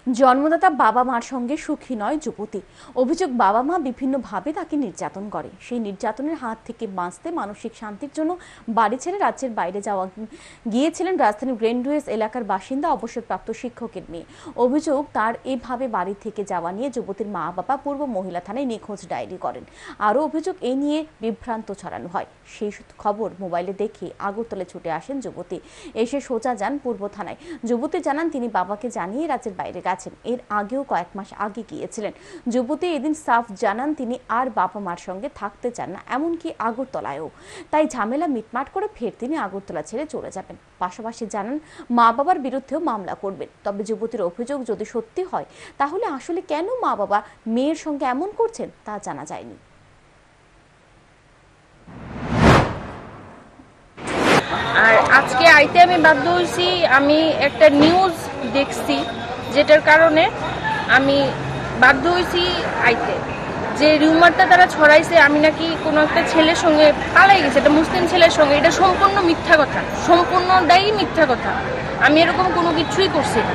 জন্মদাতা বাবা মার সঙ্গে সুখী নয় যুবতী। অভিযোগ, বাবা মা বিভিন্নভাবে তাকে নির্যাতন করে। সেই নির্যাতনের হাত থেকে বাঁচতে মানসিক শান্তির জন্য বাড়ি ছেড়ে রাজ্যের বাইরে গিয়েছিলেন রাজধানীর গ্রেন্ডওয়েজ এলাকার বাসিন্দা অবসরপ্রাপ্ত শিক্ষকের মেয়ে। অভিযোগ, তার এভাবে বাড়ি থেকে যাওয়া নিয়ে যুবতীর মা বাবা পূর্ব মহিলা থানায় নিখোঁজ ডায়েরি করেন। আরও অভিযোগ, এ নিয়ে বিভ্রান্ত ছড়ানো হয়। সেই খবর মোবাইলে দেখে আগরতলায় ছুটে আসেন যুবতী। এসে সোজা যান পূর্ব থানায়। যুবতী জানান, তিনি বাবাকে জানিয়ে রাজ্যের বাইরে গেছেন। এর আগেও কয়েক মাস আগে গিয়েছিলেন। যুবতী এদিন সাফ জানান, তিনি আর বাবা মার সঙ্গে থাকতে চান না, এমনকি আগরতলায়ও। তাই ঝামেলা মিটমাট করে ফের তিনি আগরতলা ছেড়ে চলে যাবেন। পাশাপাশি জানান, মা বাবার বিরুদ্ধেও মামলা করবেন। তবে যুবতীর অভিযোগ যদি সত্যি হয়, তাহলে আসলে কেন মা বাবা মেয়ের সঙ্গে এমন করছেন তা জানা যায়নি। আর আজকে আইতে আমি বাধ্য হয়েছি, আমি একটা নিউজ দেখছি যেটার কারণে আমি বাধ্য হয়েছি আইতে। যে রিউমারটা তারা ছড়াইছে আমি নাকি কোনো একটা ছেলের সঙ্গে পালাই গেছে, একটা মুসলিম ছেলের সঙ্গে, এটা সম্পূর্ণ মিথ্যা কথা, সম্পূর্ণটাই মিথ্যা কথা। আমি এরকম কোনো কিছুই করছি না।